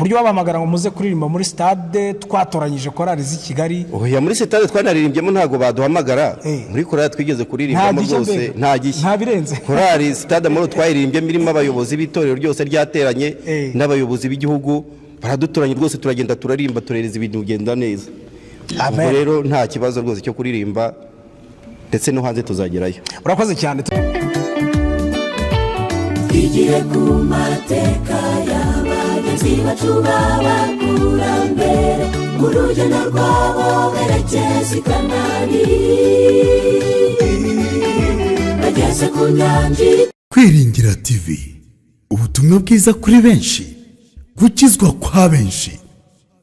buryo babamagara ngo muze kuririmba muri stade twatoranyije korali z'i Kigali. Oya, muri stade twanaririmbyemo ntago baduhamagara. Muri korali twigeze kuririmbamo rwose nta gishya. Nta birenze. Korali stade amahoro twayiririmbyemo irimo abayobozi b'itorero ryose ryateranye n'abayobozi b'igihugu, baradutoranye rwose turagenda turaririmba turereza ibintu bigenda neza. Ubwo rero nta kibazo rwose cyo kuririmba, ndetse no hanze tuzagerayo. Urakoze cyane. Twigire ku mateka y'abagenzi bacu b'abakurambere, urugendo rwabo berekeza i Kanani, bageze ku nyanja. Kwiringira TV, ubutumwa bwiza kuri benshi, gukizwa kwa benshi.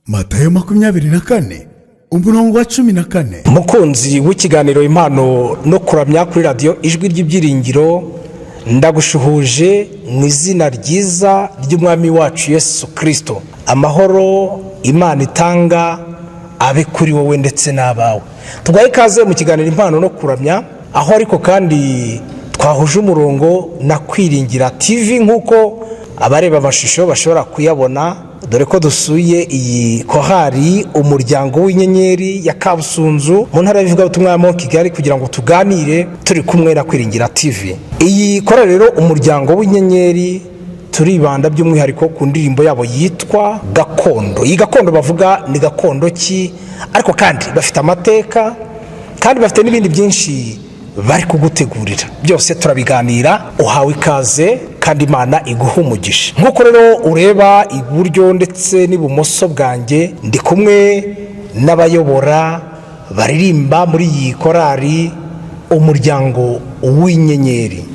Matayo 24 umurongo wa 14. Mukunzi w'ikiganiro impano no kuramya kuri radio Ijwi ry'Ibyiringiro, ndagushuhuje mu izina ryiza ry'umwami wacu Yesu Kristo. Amahoro Imana itanga abe kuri wowe ndetse n'abawe. Tugaye ikaze mu kiganiro impano no kuramya, aho ariko kandi twahuje umurongo na Kwiringira TV nk'uko abareba amashusho bashobora kuyabona, dore ko dusuye iyi kohari umuryango w'inyenyeri ya Kabusunzu mu ntara y'ivugabutumwa ya Kigali kugira ngo tuganire turi kumwe na Kwiringira TV. Iyi korali rero umuryango w'inyenyeri turibanda by'umwihariko ku ndirimbo yabo yitwa Gakondo. Iyi gakondo bavuga ni gakondo ki, ariko kandi bafite amateka kandi bafite n'ibindi byinshi bari kugutegurira. Byose turabiganira, uhawe ikaze kandi Imana iguha umugisha. Nkuko rero ureba iburyo ndetse n'ibumoso bwanjye, ndi kumwe n'abayobora baririmba muri iyi korali umuryango w'inyenyeri.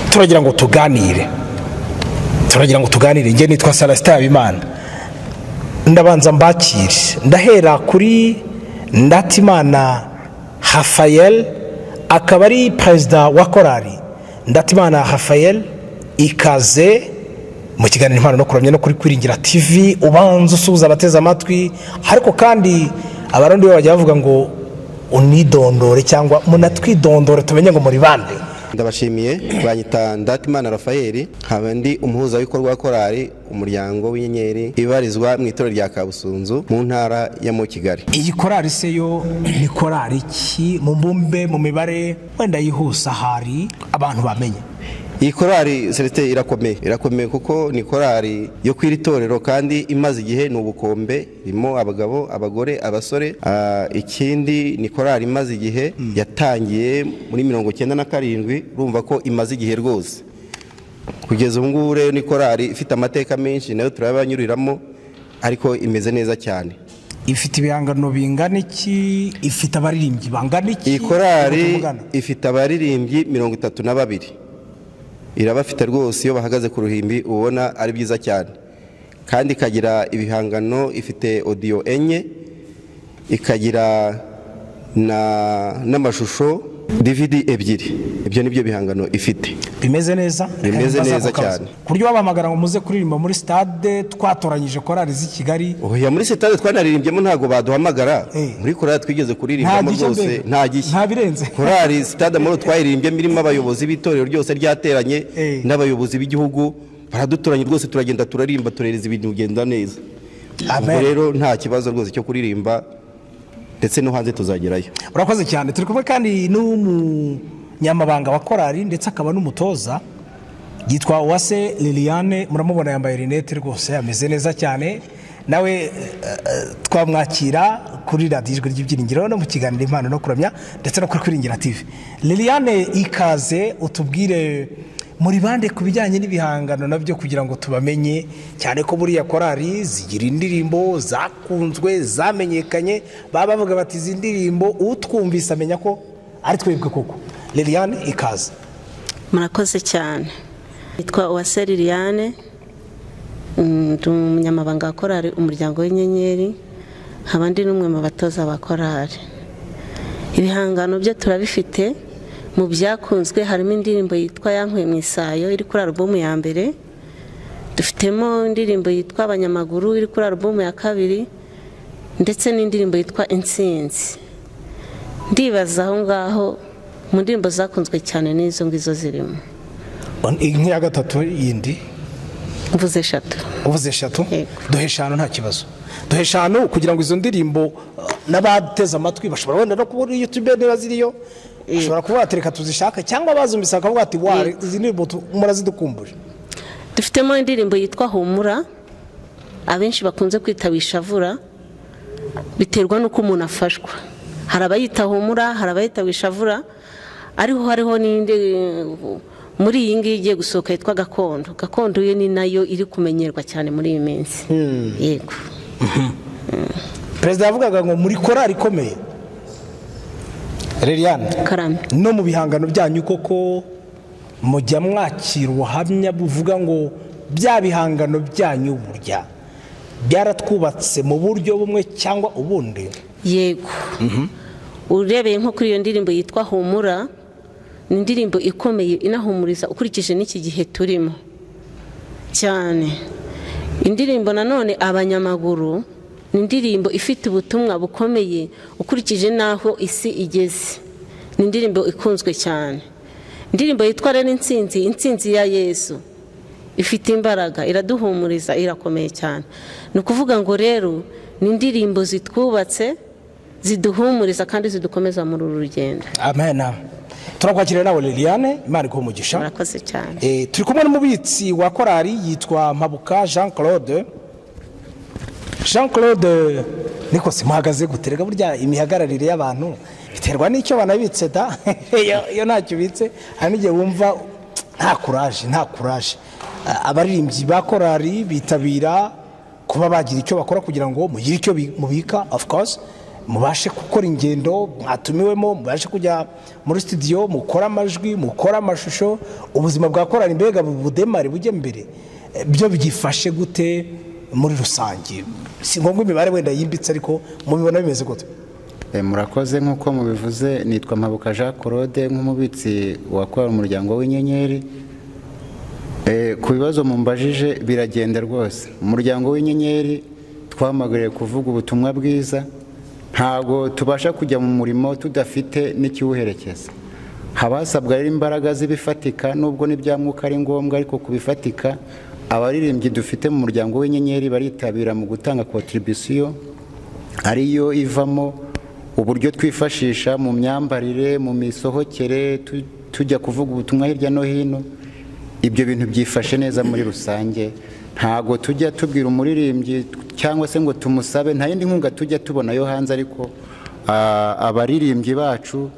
Turagira ngo tuganire. Nge nitwa Celestin Habimana. Ndabanza mbakire, ndahera kuri Ndatimana Raphael, akaba ari perezida wa korali. Ndatimana Raphael, ikaze mu kiganiro impano no kuramya no kuri Kwiringira TV. Ubanza usuhuza abateze amatwi, ariko kandi abarundi bajya bavuga ngo unidondore cyangwa munatwidondore tumenye ngo muri bande. Ndabashimiye, banyita Ndatimana Raphael, nkaba ndi umuhuza w'ikorwa wa korali umuryango w'inyenyeri ibarizwa mu itorero rya Kabusunzu mu ntara ya Kigali. Iyi korali se yo ni korali ki mu mbumbe mu mibare wenda yihusa hari abantu bamenye? Iyi korali Celestin irakomeye kuko ni korali yo kwiri torero kandi imaze igihe n'ubukombe, irimo abagabo, abagore, abasore. Ikindi ni korali imaze igihe, yatangiye muri 97, urumva ko imaze igihe rwose. Kugeza ubu ngubu rero ni korali ifite amateka menshi, nayo turabanyuriramo, ariko imeze neza cyane. Ifite ibihangano bingana iki? Ifite abaririmbyi bangana iki? Iyi korali ifite abaririmbyi 32. Irabafite rwose, iyo bahagaze ku ruhimbi ubona ari byiza cyane, kandi ikagira ibihangano, ifite audio enye, ikagira n'amashusho DVD ebyiri. Ibyo nibyo bihangano ifite. Bimeze neza cyane. Kuryo babamagara ngo muze kuririmba muri stade twatoranyije korali z'i Kigali. Oya, muri stade twanaririmbyemo ntago baduhamagara. Muri korali twigeze kuririmbamo rwose nta gishya. Nta birenze. Korali stade amahoro twayiririmbyemo irimo abayobozi b'itorero ryose ryateranye n'abayobozi b'igihugu, baradutoranye rwose turagenda turaririmba turereza ibintu bigenda neza. Ubwo rero nta kibazo rwose cyo kuririmba, ndetse no hanze tuzagerayo. Urakoze cyane. Turi kumwe kandi n'umunyamabanga wa korali ndetse akaba n'umutoza, yitwa Uwase Liliane. Muramubona yambaye rinete rwose, ameze neza cyane. Nawe twamwakira kuri radio Ijwi ry'Ibyiringiro no mu kiganiro impano no kuramya ndetse no kuri Kwiringira TV. Liliane, ikaze, utubwire muri bande ku bijyanye n'ibihangano nabyo kugira ngo tubamenye, cyane ko buriya korali zigira indirimbo zakunzwe zamenyekanye, baba bavuga bati izi ndirimbo utwumvise amenya ko ari twebwe koko. Liliane, ikaze. Murakoze cyane. Nitwa Uwase Liliane, ndi umunyamabanga wa korali umuryango w'inyenyeri, nkaba ndi n'umwe mu batoza ba korali. Ibihangano byo turabifite. Mu byakunzwe harimo indirimbo yitwa Yankuye mu Isayo iri kuri album ya mbere. Dufitemo indirimbo yitwa Abanyamaguru iri kuri album ya kabiri, ndetse n'indirimbo yitwa Intsinzi. Ndibaza aho ngaho mu ndirimbo zakunzwe cyane n'izo ngizo zirimo. Nk'iya gatatu yindi mvuze 3. uvuze 3 Yego. duhe 5 nta kibazo, duhe 5 kugira ngo izo ndirimbo n'abateze amatwi bashobora wenda no kubura YouTube niba ziriyo, ushobora kuba watereka tuzishaka cyangwa bazumisa akavuga ati wa izi ndirimbo murazidukumbuje. Dufitemo indirimbo yitwa Humura, abenshi bakunze kwitabisha vura, biterwa nuko umuntu afashwa. Hari abayita Humura, hari abayita wishavura, hariho n'indi muri iyi ngiyi igiye gusohoka yitwa Gakondo. Gakondo yo ni nayo iri kumenyerwa cyane muri iyi minsi. Yego. Perezida yavugaga ngo muri korali ikomeye Liliane Karame. no mu bihangano byanyu koko mujya mwakira ubuhamya buvuga ngo bya bihangano byanyu burya byaratwubatse mu buryo bumwe cyangwa ubundi? Yego. Urebeye nko kuri iyo ndirimbo yitwa Humura, ni indirimbo ikomeye inahumuriza ukurikije n'iki gihe turimo cyane. Indirimbo nanone Abanyamaguru ni indirimbo ifite ubutumwa bukomeye ukurikije naho isi igeze. Ni indirimbo ikunzwe cyane. Indirimbo yitwa rero Intsinzi ya Yesu ifite imbaraga, iraduhumuriza, irakomeye cyane. Ni ukuvuga ngo rero ni indirimbo zitwubatse, ziduhumuriza kandi zidukomeza muri uru rugendo. Amen. Turakwakira nawe Liliane, Imana iguhe umugisha. Murakoze cyane. Turi kumwe n'umubitsi wa korali yitwa Mpabuka Jean Claude. Jean Claude niko simuhagaze guterega burya imihagararire y'abantu biterwa n'icyo banabitse da yo ntacyo bitse, hari n'igihe wumva nta courage. Abaririmbyi ba korali bitabira kuba bagira icyo bakora kugira ngo mugire icyo mubika, of course mubashe gukora ingendo mwatumiwemo, mubashe kujya muri studio mukora amajwi, mukora amashusho. Ubuzima bwa korali mbega budemare bujye mbere, byo byifashe gute muri rusange? Si ngombwa imibare wenda yimbitse, ariko mubibona bimeze gute? Murakoze nk'uko mubivuze, nitwa Mpabuka Jean Claude nk'umubitsi wa korali umuryango w'inyenyeri. Ku bibazo mumbajije biragenda rwose. Umuryango w'inyenyeri twamagariye kuvuga ubutumwa bwiza, ntago tubasha kujya mu murimo tudafite n'ikiwuherekeza. Habasabwa rero imbaraga z'ibifatika, nubwo n'ibyamwuka ari ngombwa, ariko kubifatika abaririmbyi dufite mu muryango w'inyenyeri baritabira mu gutanga contribution, ariyo ivamo uburyo twifashisha mu myambarire, mu misohokere, tujya kuvuga ubutumwa hirya no hino. Ibyo bintu byifashe neza muri rusange. Ntago tujya tubwira umuririmbyi cyangwa se ngo tumusabe, nta yindi nkunga tujya tubona yo hanze, ariko abaririmbyi bacu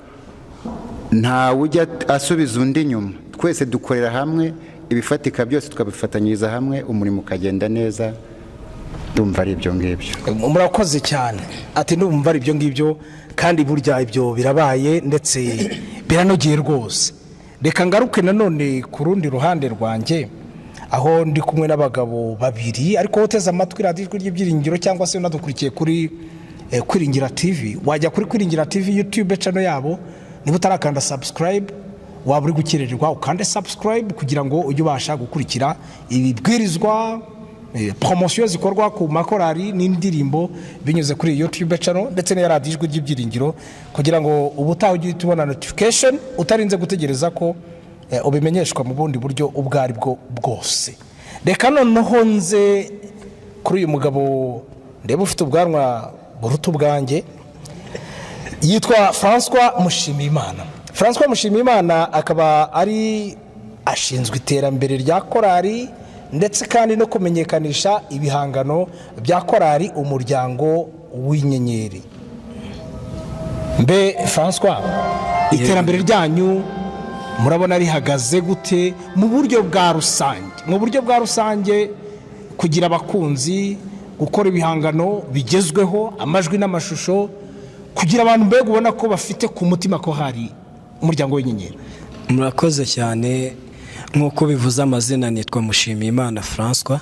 nta ujya asubiza undi nyuma. Twese dukorera hamwe, ibifatika byose tukabifatanyiriza hamwe, umurimo ukagenda neza. Ndumva ari ibyo ngibyo. Murakoze cyane. Ati ndumva ari ibyo ngibyo, kandi burya ibyo birabaye ndetse biranogeye rwose. Reka ngaruke nanone ku rundi ruhande rwanjye, aho ndi kumwe n'abagabo babiri, ariko uteze amatwi radiyo ry'ibyiringiro cyangwa se unadukurikiye kuri Kwiringira TV. Wajya kuri Kwiringira TV YouTube channel yabo, niba utarakanda subscribe waba uri gukererwa ukande subscribe kugira ngo ujye ubasha gukurikira ibibwirizwa, promotion zikorwa ku makorari n'indirimbo binyuze kuri YouTube channel ndetse na radiyo ry'ibyiringiro, kugira ngo ubutaha ujye tubona notification utarinze gutegereza ko ubimenyeshwa mu bundi buryo ubwo ari bwo bwose. Reka noneho nze kuri uyu mugabo ndeba ufite ubwanwa buruta ubwanjye, yitwa François Mushimiyimana. François Mushimiyimana akaba ari ashinzwe iterambere rya korali ndetse kandi no kumenyekanisha ibihangano bya korali umuryango w'inyenyeri. Mbe François, iterambere ryanyu murabona rihagaze gute mu buryo bwa rusange? Mu buryo bwa rusange, kugira abakunzi, gukora ibihangano bigezweho, amajwi n'amashusho, kugira abantu mbega ubona ko bafite ku mutima ko hari umuryango w'inyenyeri. Murakoze cyane. Nk'uko bivuze amazina, nitwa Mushimiyimana François,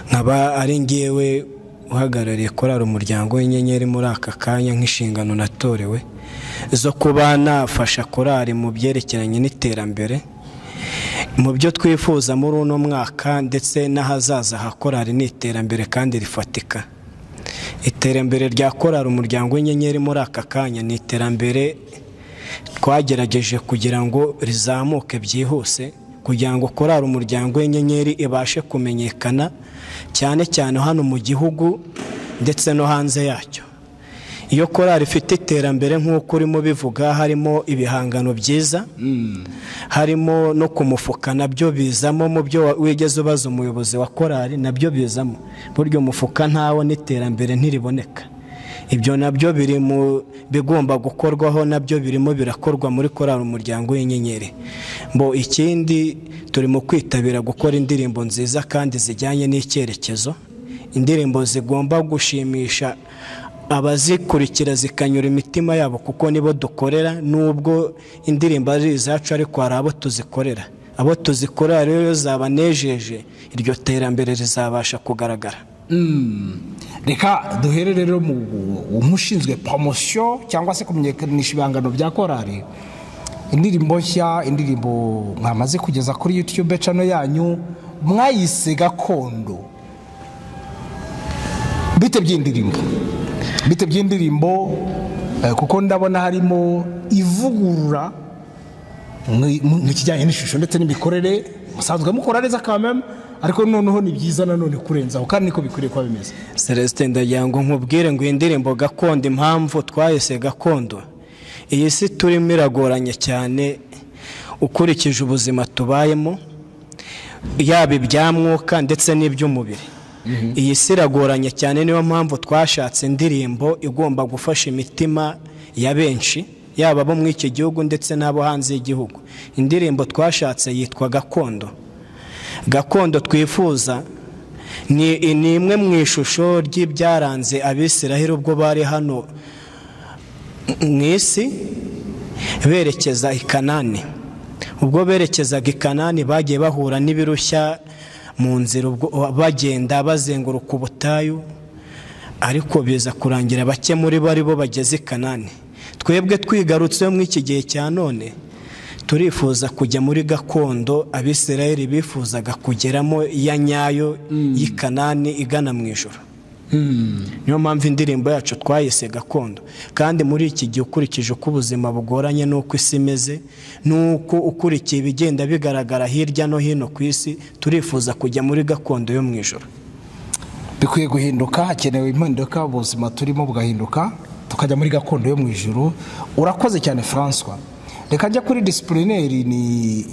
nkaba ari ngewe uhagarariye korali umuryango w'inyenyeri muri aka kanya nk'inshingano natorewe zo kuba nafasha korali mu byerekeranye n'iterambere, mu byo twifuza muri uno mwaka ndetse n'ahazaza ha korali n'iterambere kandi rifatika. Iterambere rya korali umuryango w'inyenyeri muri aka kanya ni iterambere twagerageje kugira ngo rizamuke byihuse kugira ngo korali umuryango w'inyenyeri ibashe kumenyekana cyane cyane hano mu gihugu ndetse no hanze yacyo. Iyo korali ifite iterambere nk'uko urimo bivuga, harimo ibihangano byiza, harimo no ku mufuka nabyo bizamo, mu byo wigeze ubaza umuyobozi wa korali nabyo bizamo. Burya umufuka ntawo n'iterambere ntiriboneka. Ibyo nabyo biri mu bigomba gukorwaho, nabyo birimo birakorwa muri korali umuryango w'inyenyeri. Ikindi turimo kwitabira gukora indirimbo nziza kandi zijyanye n'icyerekezo, indirimbo zigomba gushimisha abazikurikira zikanyura imitima yabo, kuko nibo dukorera. Nubwo indirimbo ari izacu ariko hari abo tuzikorera. Abo tuzikorera rero zabanejeje, iryo terambere rizabasha kugaragara. Reka duhere rero mu umushinzwe promotion cyangwa se kumenyekanisha ibihangano bya korali. Indirimbo nshya, indirimbo mwamaze kugeza kuri YouTube channel yanyu, mwayise Gakondo. Bite by'indirimbo kuko ndabona harimo ivugurura mu kijyanye n'ishusho ndetse n'imikorere. Musanzwe mukora neza kameme, ariko noneho ni byiza nanone kurenzaho, kandi niko bikwiriye kuba bimeze. Celestin, ndagira ngo nkubwire ngo indirimbo Gakondo, impamvu twayise Gakondo, iyi si turimo iragoranye cyane ukurikije ubuzima tubayemo, yaba ibya mwuka ndetse n'iby'umubiri. Iyi si iragoranye cyane, niyo mpamvu twashatse indirimbo igomba gufasha imitima ya benshi, yaba abo muri iki gihugu ndetse n'abo hanze y'igihugu. Indirimbo twashatse yitwa Gakondo. Gakondo twifuza ni imwe mu ishusho ry'ibyaranze Abisiraheli ubwo bari hano mu isi berekeza i Kanani. Ubwo berekezaga i Kanani bagiye bahura n'ibirushya mu nzira, bagenda bazenguruka ubutayu, ariko biza kurangira bake muri bo ari bo bageze i Kanani. Twebwe twigarutseho muri iki gihe cya none, turifuza kujya muri Gakondo Abisiraheli bifuzaga kugeramo, ya nyayo y'i Kanani igana mu ijuru. Niyo mpamvu indirimbo yacu twayise Gakondo. Kandi muri iki gihe ukurikije uko ubuzima bugoranye n'uko isi imeze, n'uko ukurikiye ibigenda bigaragara hirya no hino ku isi, turifuza kujya muri Gakondo yo mu ijuru. Bikwiye guhinduka, hakenewe impinduka, ubuzima turimo bugahinduka, tukajya muri Gakondo yo mu ijuru. Urakoze cyane François. Reka njya kuri disiplineri, ni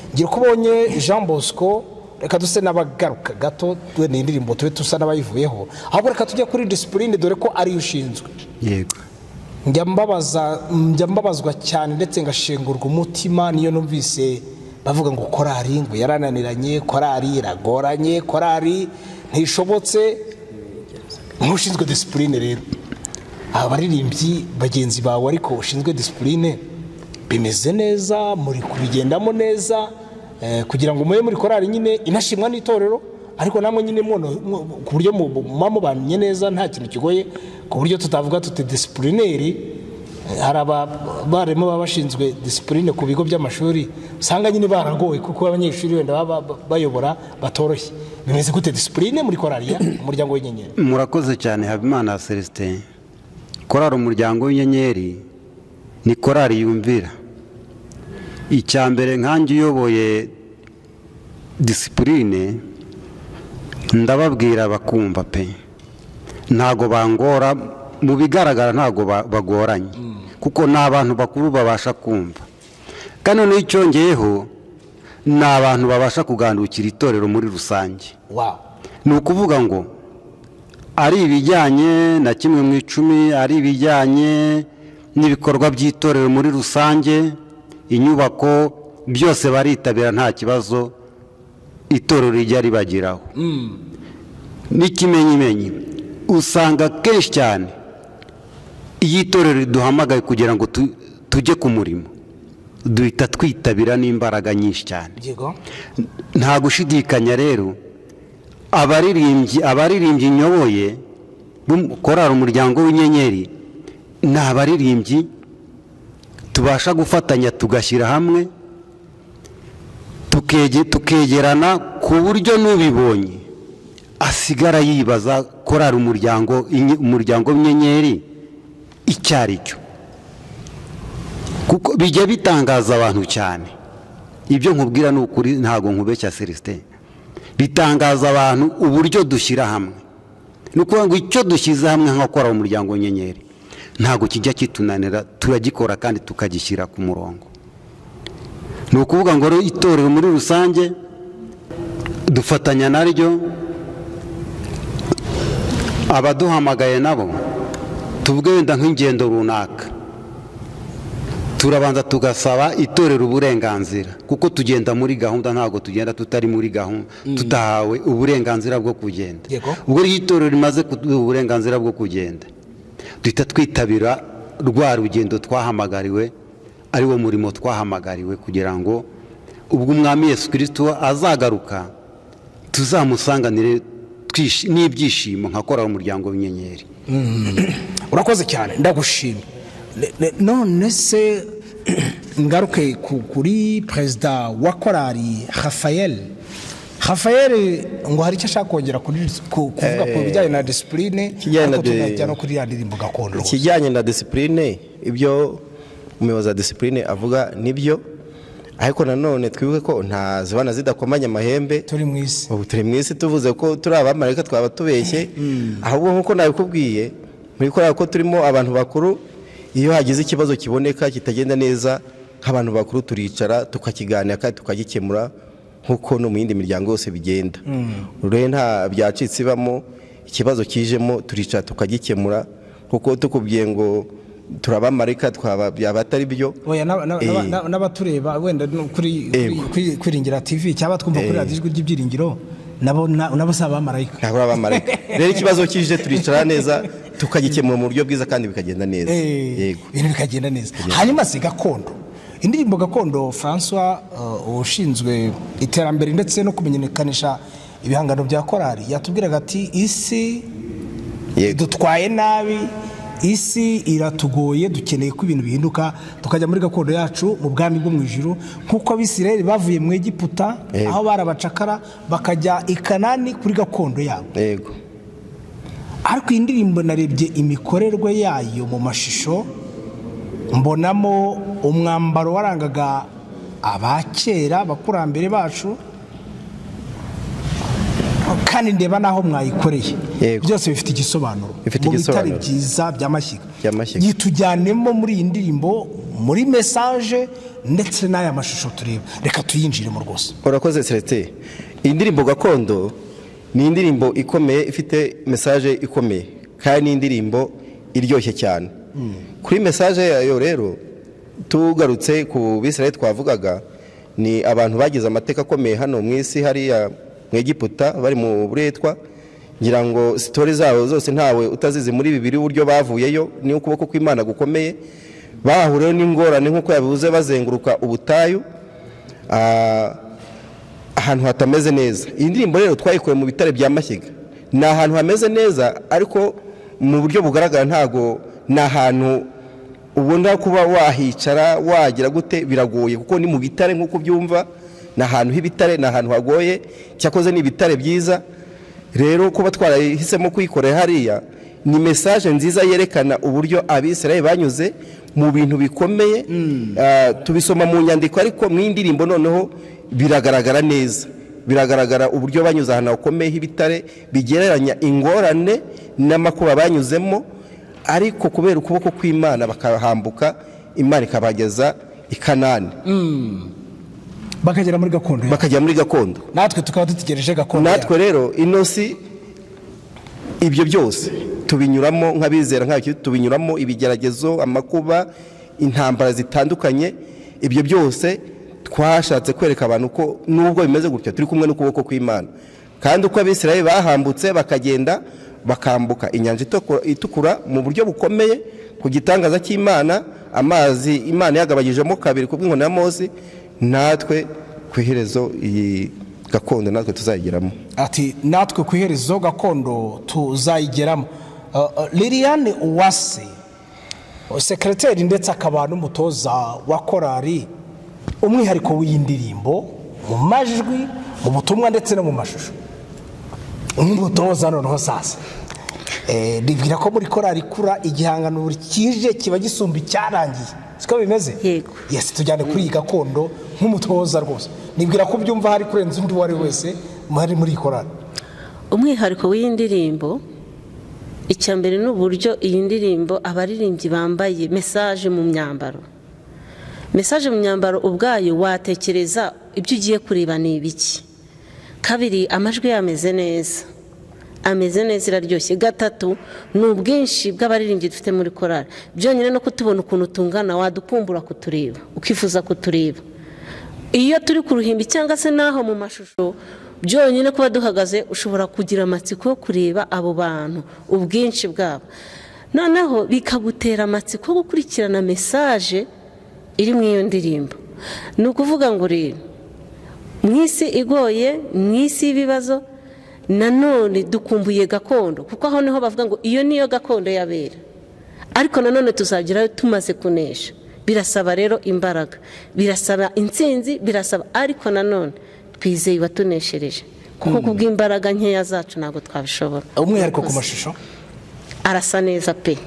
Ngirukubonye Jean Bosco. Reka duse n'abagaruka gato, ni indirimbo tube tusa n'abayivuyeho, ahubwo reka tujye kuri disipline, dore ko ari ushinzwe. Yego. Njya mbabazwa cyane ndetse ngashengurwa umutima niyo numvise bavuga ngo korali ngo yarananiranye, korali iragoranye, korali ntishobotse. Nkushinzwe disipline rero, abaririmbyi bagenzi bawe ariko ushinzwe disipline, bimeze neza, muri kubigendamo neza, kugira ngo muye muri korali nyine inashimwa n'itorero, ariko namwe nyine ku buryo mubanye neza, nta kintu kigoye, ku buryo tutavuga tuti disiplineri. Hari abarimo baba bashinzwe disipline ku bigo by'amashuri, usanga nyine baragoye kuko abanyeshuri wenda baba bayobora batoroshye. Bimeze gute disipline muri korali umuryango w'inyenyeri? Murakoze cyane Habimana Celestin. Korali umuryango w'inyenyeri ni korali yumvira. Icyambere nkanjye uyoboye disipline, ndababwira bakumva pe, ntago bangora, mu bigaragara ntago bagoranye, kuko n'abantu bakuru babasha kumva. Kandi n'icyongeyeho ni abantu babasha kugandukira itorero muri rusange. Ni ukuvuga ngo ari ibijyanye na kimwe mu icumi, ari ibijyanye n'ibikorwa by'itorero muri rusange, inyubako, byose baritabira nta kibazo, itorero rijya ribagiraho. N'ikimenyimenyi usanga kenshi cyane iyo itorero riduhamagaye kugira ngo tujye ku murimo, duhita twitabira n'imbaraga nyinshi cyane. Nta gushidikanya rero, abaririmbyi nyoboye korali umuryango w'inyenyeri ni abaririmbyi tubasha gufatanya, tugashyira hamwe, tukegerana ku buryo n'ubibonye asigara yibaza korali umuryango w'inyenyeri icyo ari cyo, kuko bijya bitangaza abantu cyane. ibyo nkubwira ni ukuri ntabwo nkubeshya Celestin, bitangaza abantu uburyo dushyira hamwe. Ni ukuvuga ngo icyo dushyize hamwe nk'abakora umuryango w'inyenyeri ntabwo kijya kitunanira, turagikora kandi tukagishyira ku murongo. Ni ukuvuga ngo itorero muri rusange dufatanya naryo, abaduhamagaye nabo tuvuge wenda nk'ingendo runaka, turabanza tugasaba itorero uburenganzira, kuko tugenda muri gahunda, ntabwo tugenda tutari muri gahunda, tutahawe uburenganzira bwo kugenda. Ubwo rero itorero rimaze kuduha uburenganzira bwo kugenda, duhita twitabira rwa rugendo twahamagariwe, ari wo murimo twahamagariwe, kugira ngo ubwo umwami Yesu Kristo azagaruka tuzamusanganire n'ibyishimo nkakora umuryango w'inyenyeri. urakoze cyane, ndagushimye. None se ngaruke kuri perezida wa korali Raphael ngo hari icyo ashaka kongera kuvuga ku bijyanye na disipurine, ariko tunajya no kuri ya ndirimbo gakondo. Ikijyanye na disipurine, ibyo umuyobozi wa disipurine avuga nibyo, ariko nanone twibuke ko nta zibana zidakomanya amahembe. Turi mu isi tuvuze ko turi abamarayika twaba tubeshye. Ahubwo nk'uko nabikubwiye, muri korali ko turimo abantu bakuru, iyo hagize ikibazo kiboneka kitagenda neza, nk'abantu bakuru turicara tukakiganira kandi tukagikemura, nk'uko no mu yindi miryango yose bigenda. Rero nta byacitse ibamo, ikibazo kijemo turicara tukagikemura, kuko tukubwiye ngo turabamarika byaba atari byo. N'abatureba wenda kuri Kwiringira TV cyangwa twumva kuri radiyo Ijwi ry'Ibyiringiro, nabo si abamarayika. Ntabwo abamarayika. Rero ikibazo kije turicara neza tukagikemura mu buryo bwiza kandi bikagenda neza. Yego, ibintu bikagenda neza. Hanyuma si gakondo, indirimbo gakondo, François ushinzwe iterambere ndetse no kumenyekanisha ibihangano bya korali, yatubwiraga ati isi dutwaye nabi, isi iratugoye, dukeneye ko ibintu bihinduka tukajya muri gakondo yacu mu bwami bwo mu ijuru, nk'uko Abisirayeli bavuye mu Egiputa aho barabacakara bakajya i Kanani kuri gakondo yabo. Yego. Ariko iyi ndirimbo narebye imikorerwe yayo mu mashusho, mbonamo umwambaro warangaga abakera bakurambere bacu, kandi ndeba naho mwayikoreye byose bifite igisobanuro mu bitari byiza by'amashyiga. Yitujyanemo muri iyi ndirimbo, muri message ndetse n'aya mashusho tureba, reka tuyinjiremo rwose. Urakoze Celestin. Iyi ndirimbo gakondo ni indirimbo ikomeye, ifite message ikomeye, kandi ni indirimbo iryoshye cyane. Kuri message yayo rero, tugarutse ku Bisirayeli twavugaga, ni abantu bagize amateka akomeye hano mu isi, hariya mu Egiputa bari mu buretwa. Ngira ngo story zabo zose ntawe utazizi muri Bibiliya, uburyo bavuyeyo ni ukuboko kw'Imana gukomeye, bahuriyeho n'ingorane nk'uko yabivuze, bazenguruka ubutayu ahantu hatameze neza. Iyi ndirimbo rero twayikuye mu bitare bya Mashyiga, ni ahantu hameze neza, ariko mu buryo bugaragara ntago ni ahantu ubona kuba wahicara wagira gute, biragoye kuko ni mu bitare nk'uko byumva, ni ahantu h'ibitare, ni ahantu hagoye, cyakoze ni ibitare byiza. Rero kuba twarahisemo kuyikorera hariya, ni message nziza yerekana uburyo Abisirayeli banyuze mu bintu bikomeye. Tubisoma mu nyandiko, ariko mu indirimbo noneho biragaragara neza, biragaragara uburyo banyuze ahantu hakomeye h'ibitare, bigereranya ingorane n'amakuba banyuzemo, ariko kubera ukuboko kw'Imana bakahambuka, Imana ikabageza i Kanani. Bakagera muri gakondo. Natwe tukaba dutegereje gakondo. Natwe rero inosi ibyo byose tubinyuramo nk'abizera, nk'abiki tubinyuramo ibigeragezo, amakuba, intambara zitandukanye. Ibyo byose twashatse kwereka abantu ko nubwo bimeze gutyo, turi kumwe n'ukuboko kw'Imana, kandi uko Abisirayeli bahambutse bakagenda bakambuka inyanja itukura mu buryo bukomeye, ku gitangaza cy'Imana, amazi Imana yagabanyijemo kabiri ku bw'inkoni ya Mose, natwe ku iherezo iyi gakondo natwe tuzayigeramo. Ati natwe ku iherezo gakondo tuzayigeramo. Liliane Uwase, sekreteri ndetse akaba n'umutoza wa korali, umwihariko w'indirimbo mu majwi, mu butumwa ndetse no mu mashusho, umutoza noneho sasa ribwira ko muri korali kura igihangano buri kije kiba gisumba icyarangiye, siko bimeze? Yego. Yes, tujyane kuri iyi gakondo nk'umutoza rwose nibwira ko byumva hari kurenza undi uwo ari wese muri iyi korari. umwihariko w'iyi ndirimbo icya mbere ni uburyo iyi ndirimbo abaririmbyi bambaye mesaje mu myambaro. Mesaje mu myambaro ubwayo watekereza ibyo ugiye kureba ni ibiki. Kabiri, amajwi yameze neza, ameze neza, iraryoshye. Gatatu, ni ubwinshi bw'abaririmbyi dufite muri korari. Byonyine no kutubona ukuntu tungana wadukumbura kutureba, ukifuza kutureba. Iyo turi ku ruhimbi cyangwa se naho mu mashusho, byonyine kuba duhagaze ushobora kugira amatsiko yo kureba abo bantu, ubwinshi bwabo. Noneho bikagutera amatsiko yo gukurikirana mesaje iri mu iyo ndirimbo. Ni ukuvuga ngo rero mu isi igoye, mu isi y'ibibazo, nanone dukumbuye gakondo, kuko aho niho bavuga ngo iyo niyo gakondo yabera, ariko nanone tuzagerayo tumaze kunesha. Birasaba rero imbaraga, birasaba intsinzi, birasaba, ariko nanone twizeye watuneshereje, kuko kubw'imbaraga nkeya zacu ntabwo twabishobora. Umwihariko ku mashusho arasa neza pe,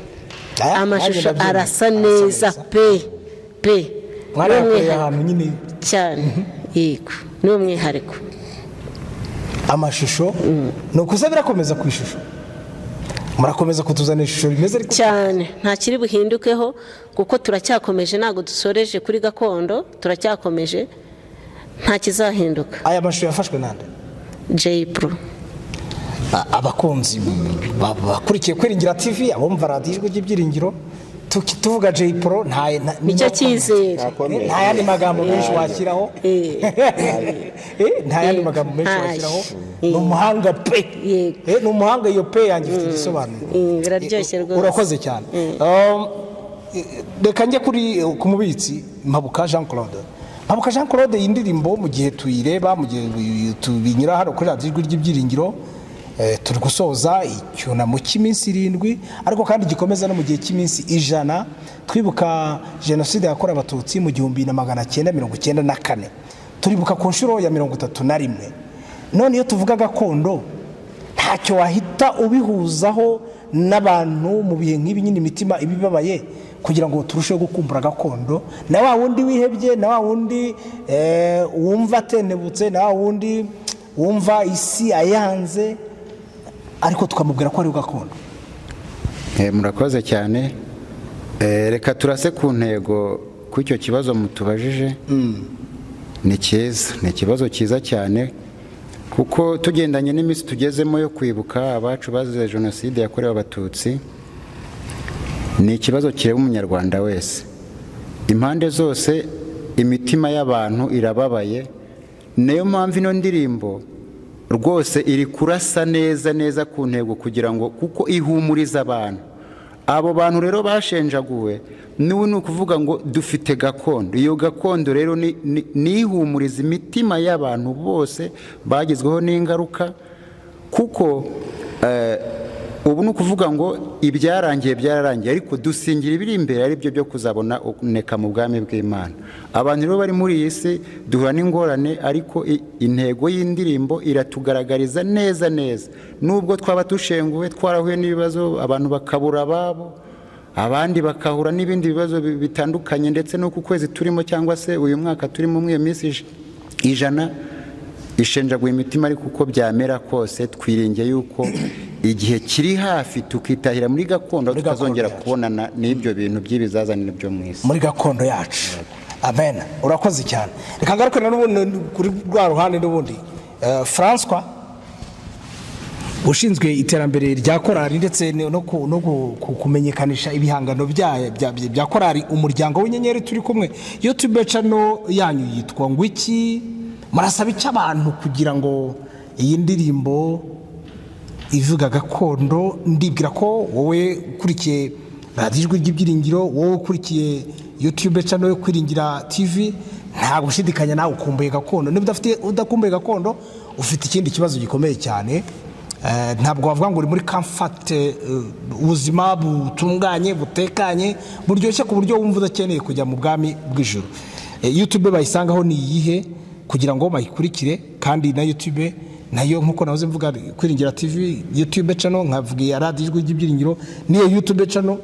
amashusho arasa neza pe mwarakoreye ahantu nyine cyane. Yego, ni umwihariko. Amashusho ni ukuza birakomeza ku ishusho, murakomeza kutuzanira ishusho rimeze ariko cyane, nta kiri buhindukeho, kuko turacyakomeje, ntabwo dusoreje kuri gakondo, turacyakomeje, nta kizahinduka. aya mashusho yafashwe nande? Jay Pro. Abakunzi bakurikiye Kwiringira TV, abumva radiyo Ijwi ry'Ibyiringiro, tuvuga Jay Pro nicyo cyizere, nta yandi magambo menshi washyiraho, nta yandi magambo menshi washyiraho. Ni umuhanga pe, ni umuhanga. Iyo pe yanjye ifite igisobanuro, biraryoshye rwose. urakoze cyane. Reka njye ku mubitsi Mpabuka Jean Claude. Mpabuka Jean Claude, iyi ndirimbo mu gihe tuyireba, mu gihe tubinyura hano kuri radiyo Ijwi ry'Ibyiringiro, turi gusoza icyunamo cy'iminsi 7, ariko kandi gikomeza no mu gihe cy'iminsi 100 twibuka jenoside yakorewe abatutsi mu 1994, turibuka ku nshuro ya 31. None iyo tuvuga gakondo, ntacyo wahita ubihuzaho n'abantu mu bihe nk'ibi nyine imitima ibibabaye, kugira ngo turusheho gukumbura gakondo, na wa wundi wihebye, na wa wundi wumva atenebutse, na wa wundi wumva isi ayanze, ariko tukamubwira ko ari gakondo. Murakoze cyane. Reka turase ku ntego ku icyo kibazo mutubajije. Ni cyiza, ni ikibazo cyiza cyane, kuko tugendanye n'iminsi tugezemo yo kwibuka abacu bazize jenoside yakorewe abatutsi, ni ikibazo kireba umunyarwanda wese. Impande zose imitima y'abantu irababaye, niyo mpamvu ino ndirimbo rwose iri kurasa neza ku ntego, kugira ngo kuko ihumuriza abantu. Abo bantu rero bashenjaguwe, ni ukuvuga ngo dufite gakondo. Iyo gakondo rero ni ihumuriza imitima y'abantu bose bagizweho n'ingaruka, kuko ubu ni ukuvuga ngo ibyarangiye byararangiye, ariko dusingira ibiri imbere ari byo byo kuzabona uneka mu bwami bw'Imana. Abantu rero bari muri iyi si duhura n'ingorane, ariko intego y'indirimbo iratugaragariza neza, nubwo twaba dushenguwe, twarahuye n'ibibazo, abantu bakabura ababo, abandi bakahura n'ibindi bibazo bitandukanye, ndetse no ku kwezi turimo cyangwa se uyu mwaka turimo mu minsi 100 ishenjaguye imitima, ariko uko byamera kose twiringiye yuko igihe kiri hafi tukitahira muri gakondo, tukazongera kubonana n'ibyo bintu by'ibizazanire byo mu isi muri gakondo yacu. Amen. Urakoze cyane. Reka ngaruke n'ubundi kuri rwa ruhande n'ubundi François, ushinzwe iterambere rya korari ndetse no kumenyekanisha ibihangano bya korari Umuryango w'Inyenyeri turi kumwe. YouTube channel yanyu yitwa Ngwiki, murasaba icyo abantu kugira ngo iyi ndirimbo ivuga gakondo? Ndibwira ko wowe ukurikiye radiyo Ijwi ry'Ibyiringiro, wowe ukurikiye YouTube channel yo Kwiringira TV, nta gushidikanya nawe ukumbuye gakondo. Niba udakumbuye gakondo, ufite ikindi kibazo gikomeye cyane. Ntabwo wavuga ngo uri muri comfort, ubuzima butunganye, butekanye, buryoshye ku buryo wumva udakeneye kujya mu bwami bw'ijuru. YouTube bayisangaho ni iyihe kugira ngo bayikurikire? Kandi na YouTube nayo nkuko nahoze mvuga, Kwiringira TV YouTube channel, nkavuga ya radiyo Ijwi ry'Ibyiringiro niyo YouTube channel.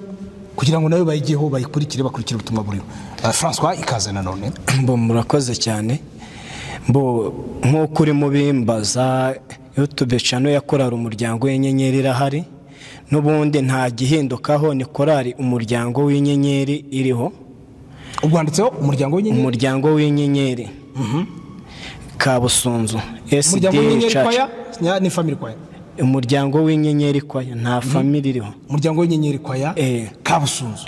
kugira ngo nawe bayigeho bayikurikire bakurikire ubutumwa buriho. François ikaze nanone. Murakoze cyane. Nk'uko uri mu bimbaza YouTube channel ya korali umuryango w'inyenyeri irahari, n'ubundi nta gihindukaho, ni korali umuryango w'inyenyeri iriho. Ubwanditseho umuryango w'inyenyeri? Umuryango w'inyenyeri Kabusunzu umuryango w'inyenyeri kwaya ni family kwaya? Umuryango w'inyenyeri kwaya nta family iriho. Umuryango w'inyenyeri kwaya Kabusunzu.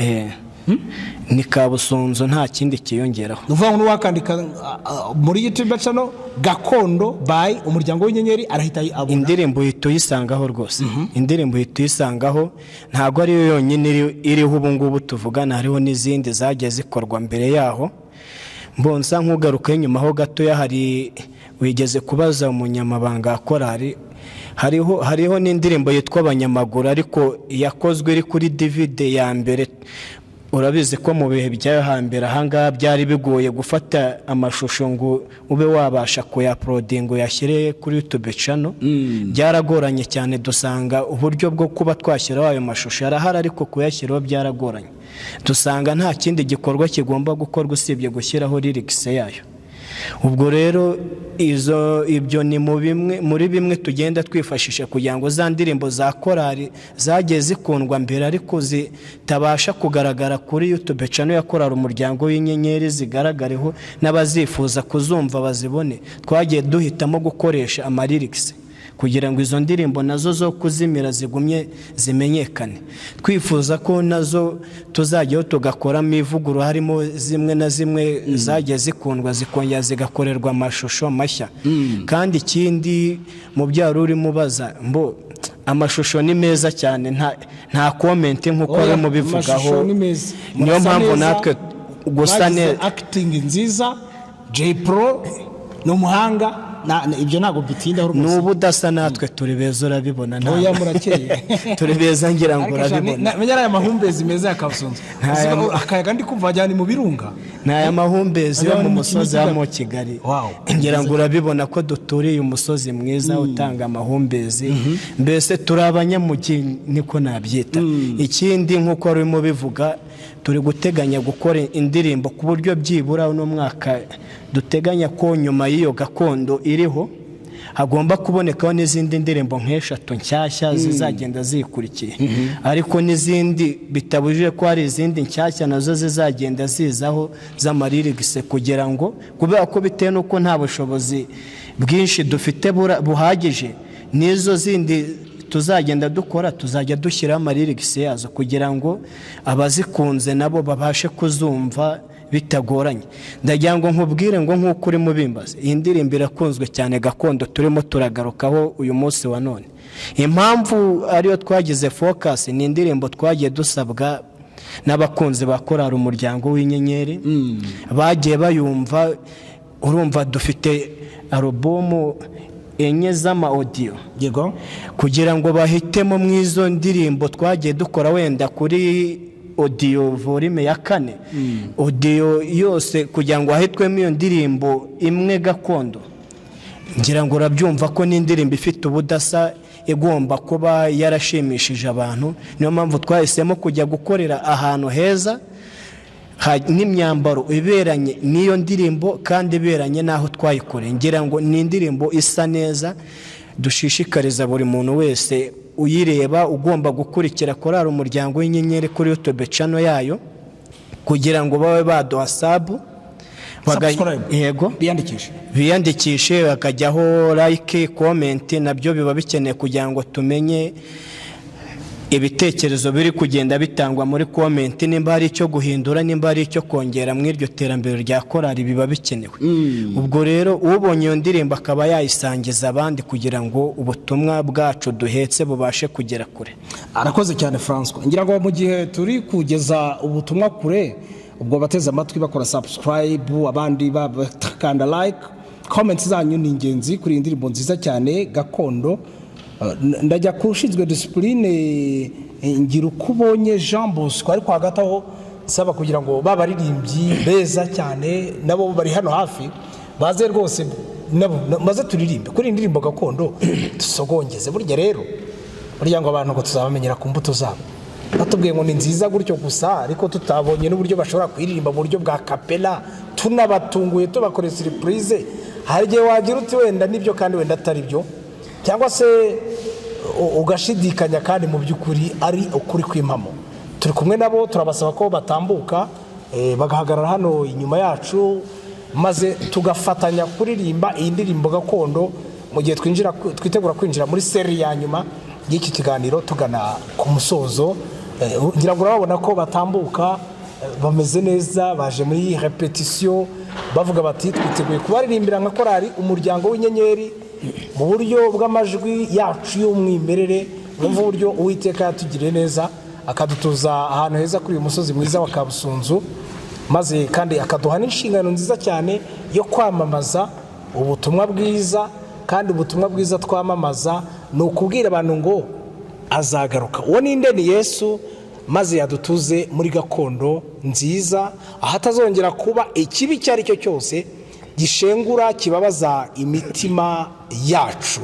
Ni Kabusunzu, nta kindi kiyongeraho. Nuvuga ngo wakandika muri YouTube channel Gakondo by umuryango w'inyenyeri arahita abona indirimbo yituyisangaho rwose. Indirimbo yituyisangaho, ntago ari yo yonyine iriho ubu ngubu tuvugana, hariho n'izindi zagiye zikorwa mbere yaho. Mbonsa nk'ugaruka inyuma ho gato ya hari wigeze kubaza umunyamabanga korali, hariho n'indirimbo yitwa Abanyamaguru ariko yakozwe iri kuri DVD ya mbere. Urabizi ko mu bihe bya hambere ahangaha byari bigoye gufata amashusho ngo ube wabasha kuyaplodinga yashyire kuri YouTube channel. Byaragoranye cyane, dusanga uburyo bwo kuba twashyiraho ayo mashusho yarahari ariko kuyashyiraho byaragoranye. Dusanga nta kindi gikorwa kigomba gukorwa usibye gushyiraho lyrics yayo. Ubwo rero ibyo ni muri bimwe tugenda twifashisha kugira ngo za ndirimbo za korali zagiye zikundwa mbere ariko zitabasha kugaragara kuri YouTube channel ya korali umuryango w'inyenyeri zigaragareho n'abazifuza kuzumva bazibone. Twagiye duhitamo gukoresha amalyrics kugira ngo izo ndirimbo nazo zo kuzimira zigumye zimenyekane. Twifuza ko nazo tuzajyaho tugakoramo ivuguru, harimo zimwe na zimwe zagiye zikundwa zikongera zigakorerwa amashusho mashya. Kandi ikindi mu byaro uri mubaza amashusho ni meza cyane, nta comment nk'uko ari mu bivugaho. Niyo mpamvu natwe gusa acting nziza, J Pro no muhanga ibyo ntago bitinda ho rwose. Nubu dasa natwe turi beza urabibona nta. Oya murakeye. Turi beza ngira ngo urabibona. Menyara aya mahumbezi meza yakabusonza. Akayaga ndi kumva ajyana mu birunga. Naya mahumbezi yo mu musozi wa mu Kigali. Ngira ngo urabibona ko duturiye umusozi mwiza utanga amahumbezi. Mbese turi abanyamugi niko nabyita. Ikindi nkuko ari mu bivuga, turi guteganya gukora indirimbo ku buryo byibura no mwaka duteganya ko nyuma y'iyo gakondo iriho hagomba kubonekaho n'izindi ndirimbo nk'eshatu nshyashya zizagenda zikurikiye. Ariko n'izindi bitabujije ko hari izindi nshyashya nazo zizagenda zizaho z'amalyrics kugira ngo kubera ko bitewe nuko nta bushobozi bwinshi dufite buhagije, nizo zindi tuzagenda dukora tuzajya dushyira amalyrics yazo kugira ngo abazikunze nabo babashe kuzumva bitagoranye. Ndagira ngo nkubwire ngo nk'uko uri mu bimbaza, iyi ndirimbo irakunzwe cyane Gakondo turimo turagarukaho uyu munsi wa none. Impamvu ariyo twagize focus ni indirimbo twagiye dusabwa n'abakunzi ba korali umuryango w'inyenyeri. Bagiye bayumva, urumva dufite album enye z'ama audio yego, kugira ngo bahitemo mwizo ndirimbo twagiye dukora wenda kuri audio volume ya 4 audio yose kugira ngo ahitwemo iyo ndirimbo imwe Gakondo. Ngira ngo urabyumva ko n'indirimbo ifite ubudasa igomba kuba yarashimishije abantu. Niyo mpamvu twahisemo kujya gukorera ahantu heza n'imyambaro iberanye n'iyo ndirimbo kandi iberanye naho twayikoreye. Ngira ngo ni indirimbo isa neza, dushishikariza buri muntu wese uyireba ugomba gukurikira korali umuryango w'inyenyeri kuri YouTube channel yayo kugira ngo babe baduha yego biyandikishe bakajyaho like comment, nabyo biba bikeneye kugira ngo tumenye ibitekerezo biri kugenda bitangwa muri comment, nimba hari icyo guhindura, nimba hari icyo kongera mu iryo terambere rya korali biba bikenewe. Ubwo rero ubonye iyo ndirimbo akaba yayisangiza abandi kugira ngo ubutumwa bwacu duhetse bubashe kugera kure. Arakoze cyane François. Ngira ngo mu gihe turi kugeza ubutumwa kure, ubwo bateze amatwi bakora subscribe, abandi bakanda like, comments zanyu ni ingenzi kuri indirimbo nziza cyane Gakondo. Ndajya kushinzwe discipline ngira uko ubonye Jean Bosco ariko hagataho saba kugira ngo babaririmbyi beza cyane nabo bari hano hafi baze rwose nabo maze turirimbe kuri indirimbo Gakondo tusogongeze. Burya rero burya ngo abantu ngo tuzabamenyera ku mbuto zabo. batubwiye ngo ni nziza gutyo gusa, ariko tutabonye n'uburyo bashobora kuyiririmba mu buryo bwa kapela, tunabatunguye tubakoreye surprise. Hari igihe wagira uti wenda nibyo kandi wenda atari byo, cyangwa se ugashidikanya kandi mu by'ukuri ari ukuri kw'impamo. Turi kumwe nabo, turabasaba ko batambuka bagahagarara hano inyuma yacu, maze tugafatanya kuririmba iyi ndirimbo gakondo mu gihe twitegura kwinjira muri seri ya nyuma y'iki kiganiro tugana ku musozo. Ngira ngo urabona ko batambuka bameze neza, baje muri repetition bavuga bati twiteguye kubaririmbira nka korali umuryango w'inyenyeri mu buryo bw'amajwi yacu y'umwimerere. Numva uburyo Uwiteka yatugiriye neza akadutuza ahantu heza kuri uyu musozi mwiza wa Kabusunzu, maze kandi akaduha n'inshingano nziza cyane yo kwamamaza ubutumwa bwiza. Kandi ubutumwa bwiza twamamaza ni ukubwira abantu ngo azagaruka. Uwo ninde? Ni Yesu, maze yadutuze muri gakondo nziza ahatazongera kuba ikibi icyo ari cyo cyose gishengura kibabaza imitima yacu.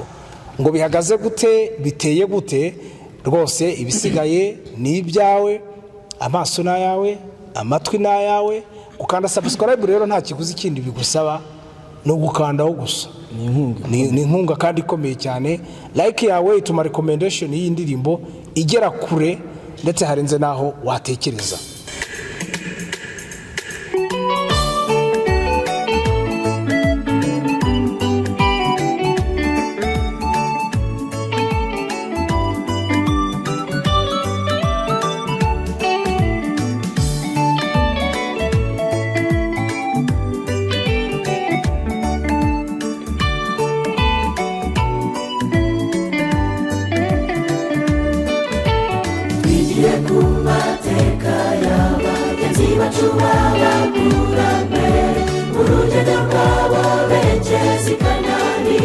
Ngo bihagaze gute, biteye gute, rwose ibisigaye ni ibyawe, amaso ni ayawe, amatwi ni ayawe. Gukanda subscribe rero nta kiguzi kindi bigusaba, ni ugukandaho gusa. Ni inkunga kandi ikomeye cyane. Like yawe ituma recommendation y'iyi ndirimbo igera kure ndetse harenze naho watekereza. urugendo rwabo berekeza i Kanani,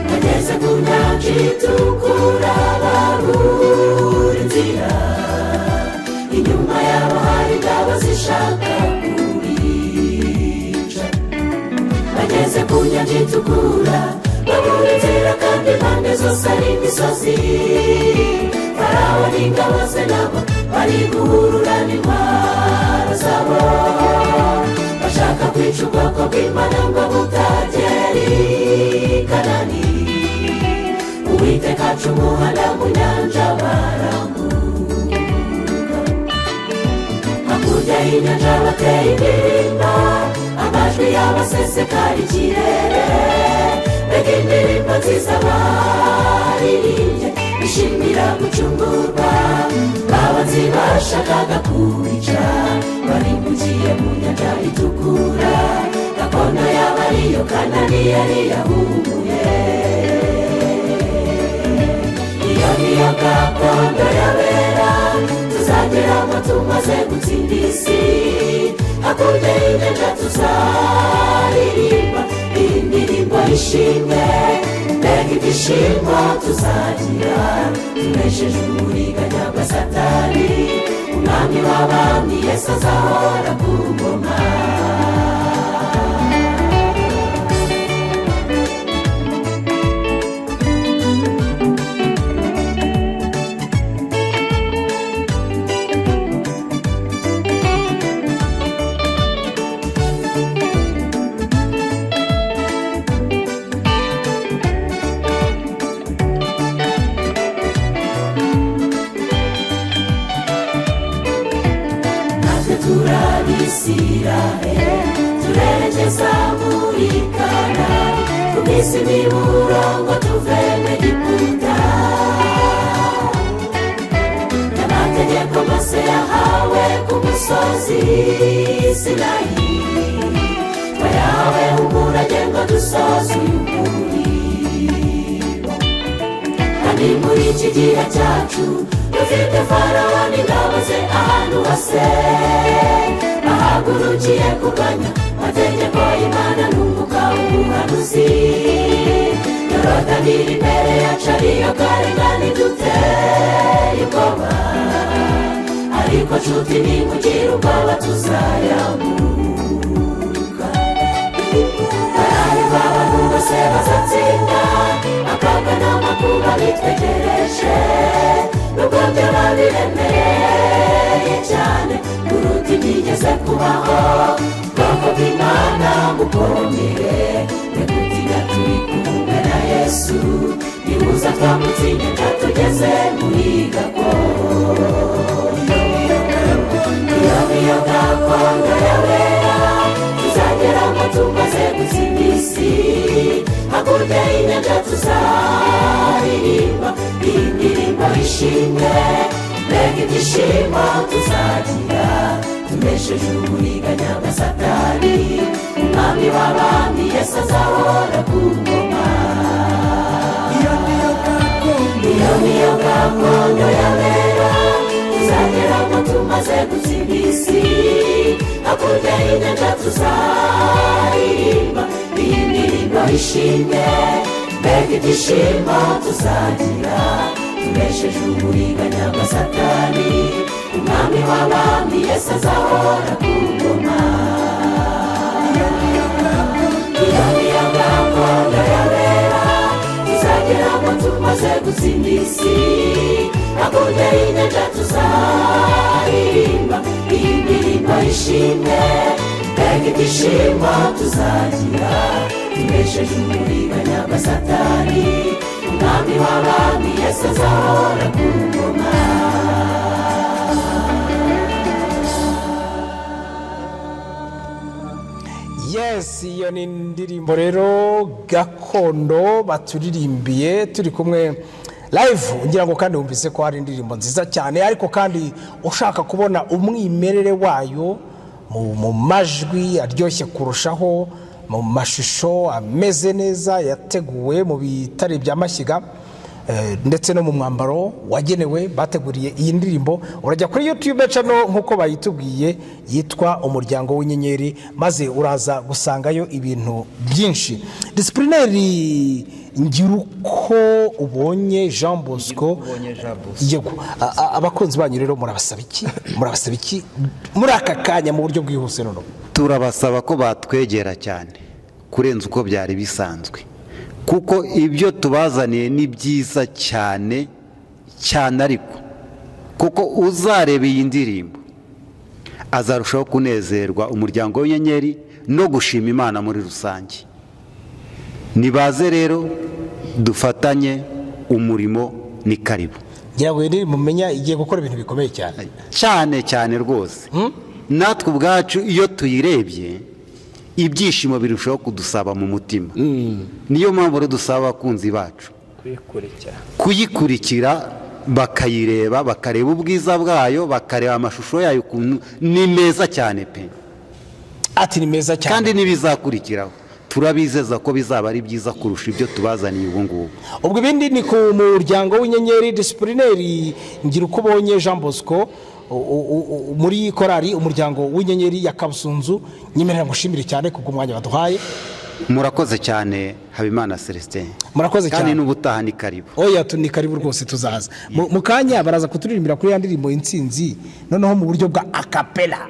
bageze ku nyanja itukura babura inzira, inyuma yabo hari ingabo zishaka kubica. Bageze ku nyanja itukura babura inzira kandi impande zose ari imisozi. Farawo n'ingabo ze nabo bari guhurura n'intwaro zabo, bashaka kwica ubwoko bw'Imana ngo butagera i Kanani. Uwiteka aca umuhanda mu nyanja barambuka, hakurya y'inyanja bateye indirimbo, amajwi y'abasesekara ikirere. Mbega indirimbo nziza baririmbye, bishimira gucungurwa. Babanzi bashakaga kubica barimbukiye mu nyanja itukura. Gakondo yabo ariyo Kanani yari yahumuye, iyo niyo gakondo yabera tuzageramo tumaze gutsinda isi. Hakurya y'inyanja tuzaririmba indirimbo y'ishimwe. Mbega ibyishimo tuzagira tunesheje uburiganya bwa Satani. Umwami w'abami Yesu azahora ku ngoma. Turerekeza muri Kanani, tumise imiburo ngo tuve mu Egiputa. Amategeko Mose yahawe ku musozi Sinayi, twayahawe umurage ngo dusoze uyu murimo. Kandi muri iki gihe cyacu dufite Farawo n'ingabo ze ahantu hose, bahagurukiye kurwanya amategeko y'Imana n'umwuka w'ubuhanuzi. Yorodani iri imbere yacu ariyo karengane duteye ubwoba, ariko nshuti nimugire ubwoba tuzayambuka. Hariho abantu bose bazatsinda, akaga n'amakuba bitwegereje. y'inyanja tuzaririmba indirimbo y'ishimwe, mbega ibyishimo tuzagira tunesheje uburiganya bwa Satani, umwami w'abami Yesu azahora ku ngoma. Iyo niyo gakondo y'abera tuzageramo tumaze gutsinda isi, hakurya y'inyanja tuzaririmba indirimbo y'ishimwe, mbega ibyishimo tuzagira tunesheje uburiganya bwa Satani, umwami w'abami Yesu azahora ku ngoma. Iyo niyo gakondo y'abera tuzageramo tumaze gutsinda isi, hakurya y'inyanja tuzaririmba indirimbo y'ishimwe, mbega ibyishimo tuzagira tunesheje uburiganya bwa Satani, umwami w'abami Yesu azahora ku ngoma. Yes, iyo ni indirimbo rero gakondo baturirimbiye turi kumwe live, ngira ngo kandi wumvise ko hari indirimbo nziza cyane, ariko kandi ushaka kubona umwimerere wayo mu majwi aryoshye kurushaho, mu mashusho ameze neza yateguwe mu bitare bya mashyiga ndetse no mu mwambaro wagenewe bateguriye iyi ndirimbo, urajya kuri YouTube channel nkuko bayitubwiye yitwa Umuryango w'Inyenyeri, maze uraza gusangayo ibintu byinshi. Disciplinary Ngiruko ubonye Jean Bosco, yego abakunzi banyu rero murabasaba iki muri aka kanya mu buryo bwihuse? None turabasaba ko batwegera cyane kurenza uko byari bisanzwe, kuko ibyo tubazaniye ni byiza cyane cyane, ariko kuko uzareba iyi ndirimbo azarushaho kunezerwa Umuryango w'Inyenyeri no gushima Imana muri rusange. Nibaze rero dufatanye umurimo, ni karibu. ngira ngo iri mumenya igiye gukora ibintu bikomeye cyane cyane rwose. Natwe ubwacu iyo tuyirebye ibyishimo birushaho kudusaba mu mutima. Niyo mpamvu rero dusaba abakunzi bacu kuyikurikira, bakayireba, bakareba ubwiza bwayo, bakareba amashusho yayo ukuntu ni meza cyane pe. Ati ni meza cyane kandi nibizakurikiraho turabizeza ko bizaba ari byiza kurusha ibyo tubazaniye ubu ngubu. Ubwo ibindi ni ku Muryango w'Inyenyeri. Disciplinary Ngiruko ubonye Jean Bosco muri korari Umuryango w'Inyenyeri ya Kabusunzu, nyemerera ngushimire cyane kubwo mwanya waduhaye. Murakoze cyane Habimana Celestin. Murakoze cyane kandi n'ubutaha ni karibu. Oya ni karibu rwose, tuzaza mu kanya baraza kuturirimbira kuri ya ndirimbo Intsinzi, noneho mu buryo bwa acapella,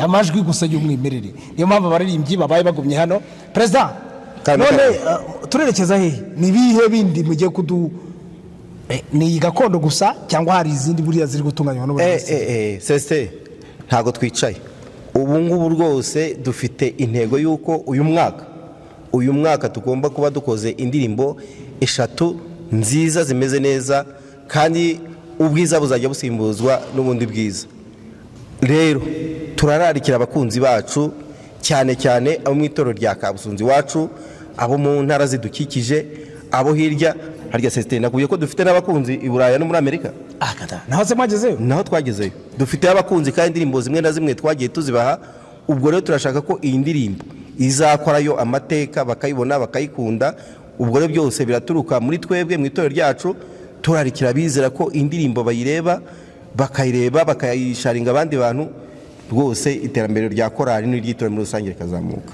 amajwi gusa y'umwimerere. Niyo mpamvu abaririmbyi babaye bagumye hano. President, none turerekeza he? Ni bihe bindi mugiye kudu ni gakondo gusa cyangwa hari izindi buriya ziri gutunganywa no Celestin? Ntago twicaye ubu ngubu rwose, dufite intego y'uko uyu mwaka tugomba kuba dukoze indirimbo 3 nziza zimeze neza, kandi ubwiza buzajya busimbuzwa n'ubundi bwiza. Rero turararikira abakunzi bacu cyane cyane abo mu itorero rya Kabusunzi wacu, abo mu ntara zidukikije, abo hirya harya Celestin, nakuye ko dufite n'abakunzi i Buraya no muri Amerika. Naho se mwagezeyo? Naho twagezeyo, dufite abakunzi kandi indirimbo zimwe na zimwe twagiye tuzibaha. Ubwo rero turashaka ko iyi ndirimbo izakorayo amateka, bakayibona bakayikunda. Ubwo rero byose biraturuka muri twebwe mu itorero ryacu. Turarikira bizera ko indirimbo bayireba, bakayireba, bakayisharinga abandi bantu, rwose iterambere rya korari n'iry'itorero muri rusange rikazamuka.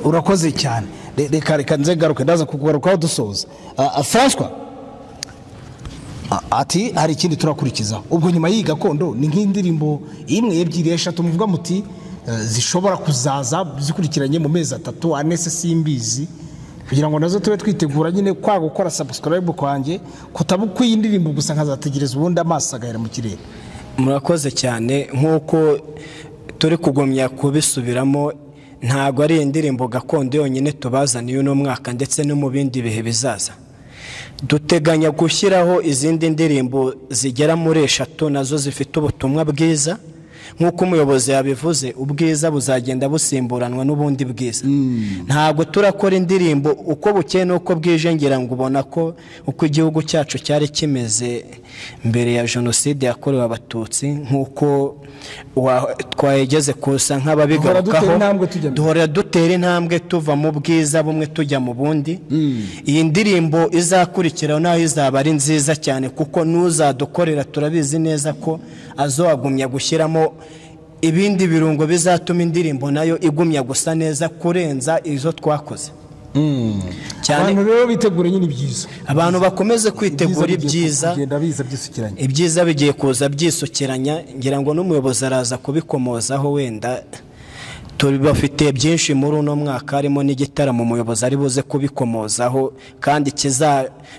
Urakoze cyane. Reka nze garuke ndaza kugarukaho dusoza. François ati hari ikindi turakurikizaho. Ubwo nyuma y'iyi gakondo ni nk'indirimbo imwe ebyiri eshatu muvuga muti zishobora kuzaza zikurikiranye mu mezi 3 ane se simbizi, kugira ngo nazo tube twitegura nyine kwa gukora subscribe kwanjye kutabuka iyi ndirimbo gusa nkazategereza ubundi amaso agahera mu kirere. Murakoze cyane. Nk'uko turi kugomya kubisubiramo, ntago ari indirimbo gakondo yonyine tubazaniye uno mwaka ndetse no mu bindi bihe bizaza. Duteganya gushyiraho izindi ndirimbo zigera muri 3 nazo zifite ubutumwa bwiza, nk'uko umuyobozi yabivuze ubwiza buzagenda busimburanwa n'ubundi bwiza. Ntabwo turakora indirimbo uko bukeye n'uko bwije, ngira ngo ubona ko uko igihugu cyacu cyari kimeze mbere ya jenoside yakorewe abatutsi, nk'uko twayigeze kusa nk'ababigarukaho, duhora dutera intambwe tuva mu bwiza bumwe tujya mu bundi. Iyi ndirimbo izakurikiraho nayo izaba ari nziza cyane, kuko n'uzadukorera turabizi neza ko azogumya gushyiramo ibindi birungo bizatuma indirimbo nayo igumya gusa neza kurenza izo twakoze. Abantu rero bitegura nyine ibyiza, abantu bakomeze kwitegura ibyiza, ibyiza bigiye kuza byisukiranya. Ngira ngo n'umuyobozi araza kubikomozaho, wenda tubafite byinshi muri uno mwaka, harimo n'igitaramo umuyobozi ari buze kubikomozaho, kandi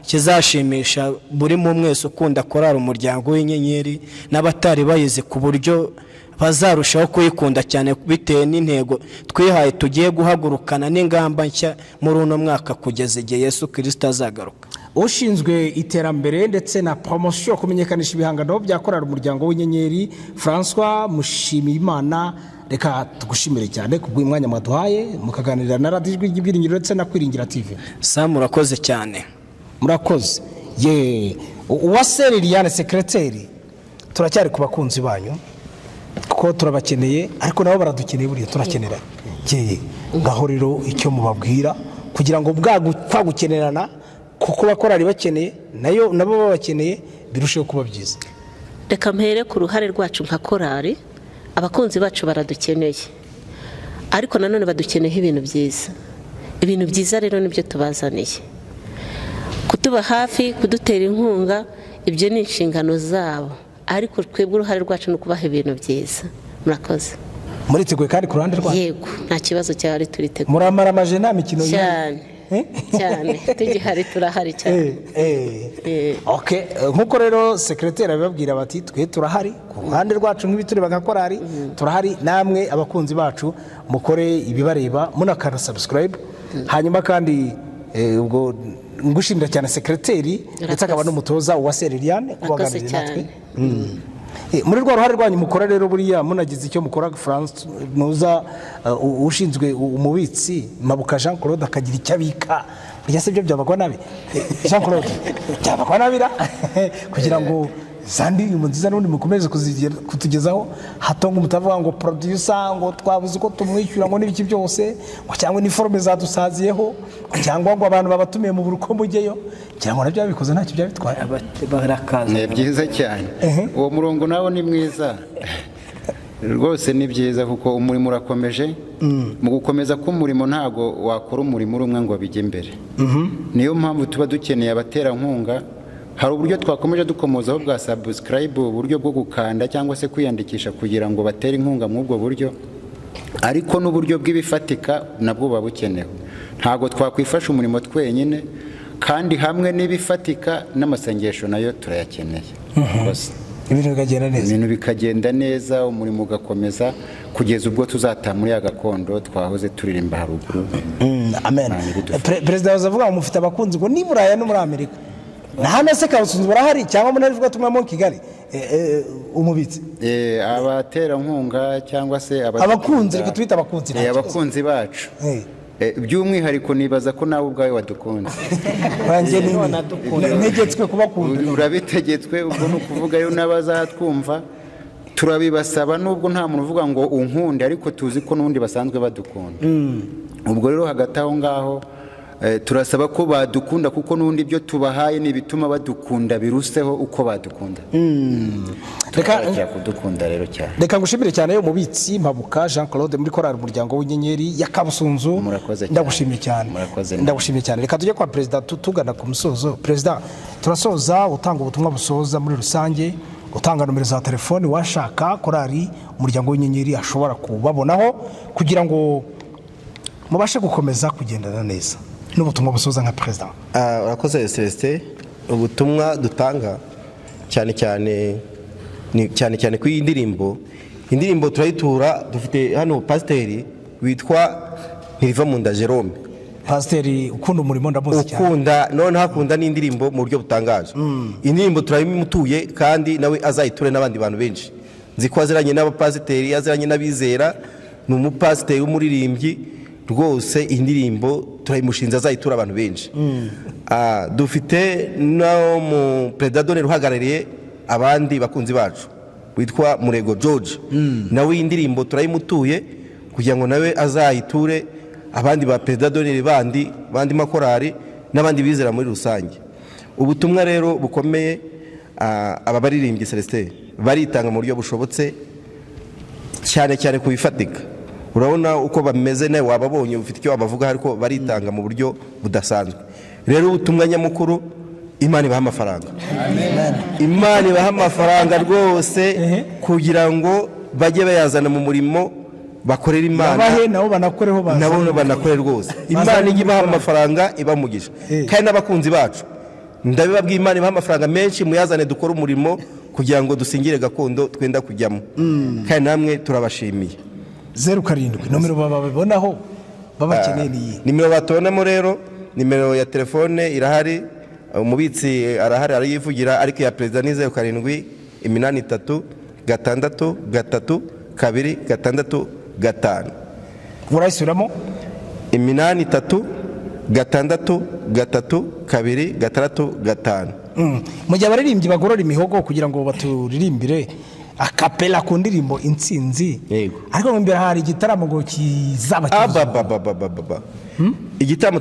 kizashimisha buri mu wese ukunda korali umuryango w'inyenyeri n'abatari bayizi, ku buryo bazarushaho kuyikunda cyane bitewe n'intego twihaye tugiye guhagurukana n'ingamba nshya muri uno mwaka kugeza igihe Yesu Kristo azagaruka. Ushinzwe iterambere ndetse na promotion kumenyekanisha ibihangano bya korali umuryango w'inyenyeri François Mushimiyimana, reka tugushimire cyane kubw'uyu mwanya mwaduhaye mukaganira na Radio Ijwi ry'Ibyiringiro ndetse na Kwiringira TV. Sam, murakoze cyane. Murakoze. Uwase Liliane secrétaire, turacyari ku bakunzi banyu kuko turabakeneye, ariko nabo baradukeneye, buriya turakenera. Ngaho rero icyo mubabwira kugira ngo bwagukenerana, kuko bakorari bakeneye nayo nabo babakeneye, birusheho kuba byiza. Reka mpere ku ruhare rwacu nka korari. Abakunzi bacu baradukeneye, ariko nanone badukeneye ibintu byiza. Ibintu byiza rero nibyo tubazaniye, kutuba hafi, kudutera inkunga, ibyo ni inshingano zabo, ariko twebwe uruhare rwacu ni ukubaha ibintu byiza. Murakoze. Muriteguye kandi ku ruhande rwacu? Yego, nta kibazo cyari turiteguye. Muramara amaje nta mikino cyane cyane, tugihari turahari cyane. Okay, nkuko rero secrétaire ababwira bati twe turahari ku ruhande rwacu nk'ibituri bagakorari, turahari. Namwe abakunzi bacu mukore ibibareba, munakara subscribe. Hanyuma kandi ubwo ngushimira cyane secrétaire ndetse akaba n'umutoza wa Liliane kubaganira natwe. Muri rwa ruhare rwanyu mukora rero, buriya munagize icyo mukora. France nuza ushinzwe umubitsi Mabuka Jean Claude akagira icyo abika, burya se byo byabakwa nabi Jean Claude, byabakwa nabira kugira ngo zandi nziza n'undi mukomeze kutugezaho, hato ngo mutavuga ngo producer ngo twabuze uko tumwishyura ngo n'ibiki byose, ngo cyangwa uniforme zadusaziyeho, cyangwa ngo abantu babatumiye mu buruko mujyeyo, cyangwa nabyo babikoze ntacyo byabitwaye. Barakaza. Ni byiza cyane. Uwo murongo nawo ni mwiza rwose, ni byiza kuko umurimo urakomeje. Mu gukomeza k'umurimo ntago wakora umurimo umwe ngo bijye imbere. Niyo mpamvu tuba dukeneye abaterankunga. Hari uburyo twakomeje dukomozaho bwa subscribe, uburyo bwo gukanda cyangwa se kwiyandikisha kugira ngo batere inkunga mu ubwo buryo, ariko n'uburyo bw'ibifatika nabwo buba bukenewe. Ntago twakwifasha umurimo twenyine, kandi hamwe n'ibifatika n'amasengesho nayo turayakeneye. Ibintu bikagenda neza, umurimo ugakomeza kugeza ubwo tuzataha muri ya gakondo twahoze turirimba haruguru. Amen. Perezida avuga ngo mufite abakunzi ngo ni Buraya no muri Amerika. Nahana se kabusunzu barahari cyangwa munarivuga tumwe mu Kigali umubitsi? Abaterankunga cyangwa se abakunzi, reka twita abakunzi. Abakunzi bacu. By'umwihariko nibaza ko nawe ubwawe wadukunze. Banjye negetswe kubakunda. Urabitegetswe, ubwo no kuvuga yo n'abazatwumva turabibasaba, nubwo nta muntu uvuga ngo unkunde, ariko tuzi ko n'undi basanzwe badukunda. Ubwo rero hagati aho ngaho turasaba ko badukunda, kuko n'undi byo tubahaye ni bituma badukunda biruseho uko badukunda. Reka kudukunda rero cyane. Reka ngushimire cyane yo mubitsi Mabuka Jean Claude muri korali umuryango w'inyenyeri ya Kabusunzu. Ndagushimiye cyane. Ndagushimiye cyane. Reka tujye kwa Perezida tugana ku musozo. Perezida, turasoza utanga ubutumwa busoza muri rusange, utanga nomero za telefone washaka korali umuryango w'inyenyeri ashobora kubabonaho kugira ngo mubashe gukomeza kugendana neza. N'ubutumwa busoza nka Perezida. Urakoze Celestin. Ubutumwa dutanga cyane cyane ku indirimbo turayitura. Dufite hano pasiteri witwa Ntirivamunda Jerome, pasiteri ukunda umurimo ndamuzi cyane, none hakunda n'indirimbo mu buryo butangaje. Indirimbo turayimutuye kandi nawe azayiture n'abandi bantu benshi. nzi ko aziranye n'abapasiteri, aziranye n'abizera, ni umupasiteri w'umuririmbyi rwose. indirimbo turayimushinze azayitura abantu benshi. Dufite no mu perezida doneri uhagarariye abandi bakunzi bacu witwa Murego George, nawe indirimbo turayimutuye kugira ngo nawe azayiture abandi ba perezida doneri bandi makorari n'abandi bizera muri rusange. Ubutumwa rero bukomeye, aba baririmbyi Celestin baritanga mu buryo bushobotse cyane cyane ku bifatika. Urabona uko bameze, nawe wababonye ufite icyo wabavuga, ariko baritanga mu buryo budasanzwe. Rero ubutumwa nyamukuru, Imana ibaha amafaranga. Imana ibaha amafaranga rwose kugira ngo bajye bayazana mu murimo bakorera Imana, nabo banakore rwose. Imana ijya ibaha amafaranga, ibamugisha. Kandi n'abakunzi bacu ndabibabwiye, Imana ibaha amafaranga menshi, muyazane dukore umurimo kugira ngo dusingire gakondo twenda kujyamo. Kandi namwe turabashimiye. 07 nomero bababonaho babakeneye niyi. Nimero batonamo rero, nimero ya telefone irahari, umubitsi arahari arayivugira, ariko ya perezida ni 07 83 6 3 2 6 5. Urayisubiramo? 83 6 3 2 6 5. Mu gihe abaririmbyi bagorora imihogo kugira ngo baturirimbire akapela ku ndirimbo Intsinzi, ariko imbere hari igitaramo ngo kizaba igitaramo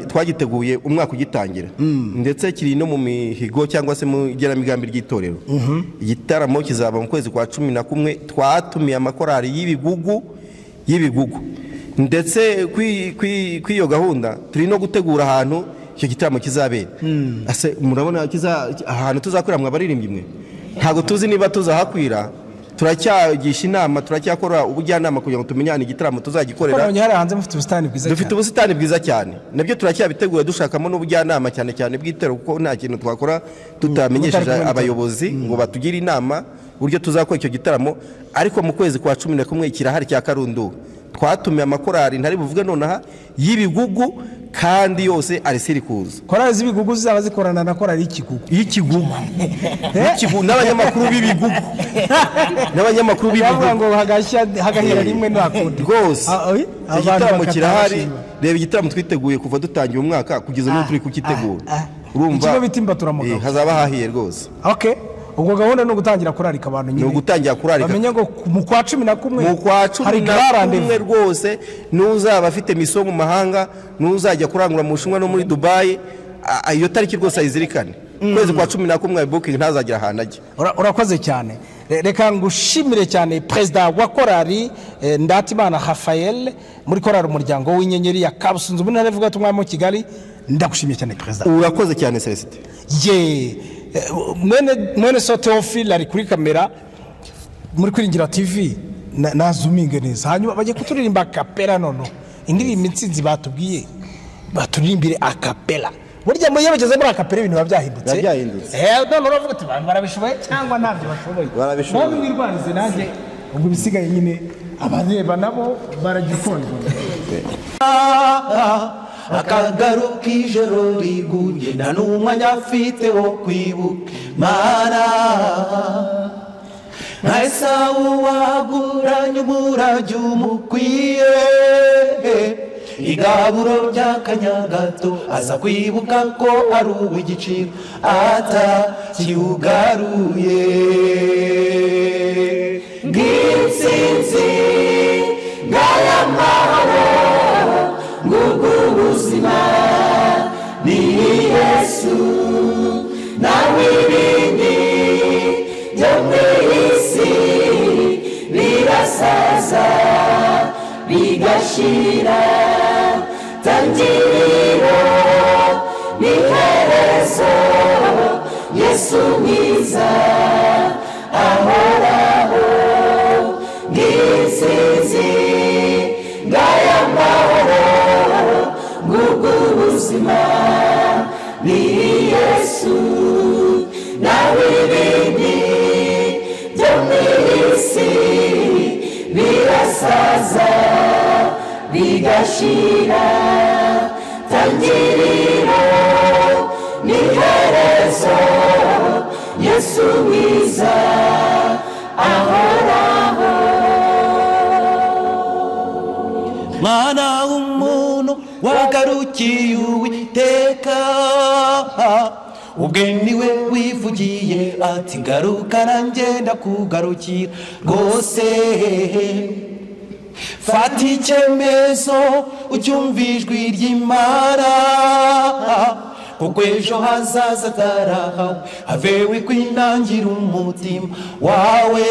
twagiteguye umwaka ugitangira, ndetse kiri no mu mihigo cyangwa se mu igenamigambi ry'itorero. Igitaramo kizaba mu kwezi kwa 11. Twatumiye amakorari y'ibigugu, ndetse kw'iyo gahunda turi no gutegura ahantu icyo gitaramo kizabera. Murabona ahantu tuzakorera mwe abaririmbyi mwe, ntabwo tuzi niba tuzahakwira. Turacyagisha inama, turacyakora ubujyanama kugira ngo tumenyane igitaramo tuzagikorera. Dufite ubusitani bwiza cyane, nabyo turacyabitegura dushakamo n'ubujyanama cyane cyane bw'itero, kuko nta kintu twakora tutamenyesheje abayobozi ngo batugire inama uburyo tuzakora icyo gitaramo. Ariko mu kwezi kwa 11 kirahari cya Karundu, twatumiye amakorari ntari buvuge nonaha y'ibigugu, kandi yose arisiri kuza. Korali z'ibigugu zaba zikorana na korali y'ikigugu n'abanyamakuru b'ibigugu ngo hagahera rimwe nakundi rwose. Igitaramo kirahari, reba igitaramo twiteguye kuva dutangiye umwaka kugeza n'ubu turi kukitegura. Urumva ikigo bitimba turamuga hazaba hahiye rwose. Ubwo gahunda no gutangira kurarika abantu nyine. No gutangira kurarika. Bamenye ngo mu kwa 11 mu kwa 11 rwose n'uzaba afite miso mu mahanga, n'uzajya kurangura mu Bushinwa no muri Dubai, iyo tariki rwose ayizirikane. Kwezi kwa 11 booking ntazagira ahanajye. Urakoze cyane. Reka ngushimire cyane perezida wa korari Ndatimana Raphael muri korari umuryango w'inyenyeri ya Kabusunzu muri ntara vuga tumwa mu Kigali. Ndagushimiye cyane perezida. Urakoze cyane Celestin. Mwene so Theophile ari kuri kamera muri Kwiringira TV na zoominge neza, hanyuma bagiye kuturirimba akapela. Nono indirimbo Intsinzi batubwiye baturirimbire akapela. Burya mu yabageze muri akapela ibintu babyahindutse. None uravuga uti barabishoboye cyangwa ntabyo bashoboye. None mwirwanize nanjye ubwo bisigaye nyine abareba nabo baragikora. Akagaruka ijoro riguye nta n'umwanya afite wo kwibuka Imana, nka Esawu waguranye umurage umukwiye, igaburo ry'akanya gato aza kwibuka ko ari uw'igiciro atakiwugaruye. Ng'intsinzi ngaya mahoro ng'ubuzima ni Yesu, nawe ibindi byo mu isi birasaza bigashira, tangiriro n'iherezo Yesu mwiza ahoraho. Ng'intsinzi ngaya mahoro ng'ubuzima ni Yesu, nawe ibindi byo mu isi birasaza bigashira, tangiriro n'iherezo Yesu mwiza ahoraho. mwana w'umuntu wagarukiye Uwiteka, ubwe niwe wivugiye ati ngaruka nanjye ndakugarukira rwose. fata icyemezo ucyumva ijwi ry'Imana, kuko ejo hazaza atarahawe havewe kwinangira umutima wawe.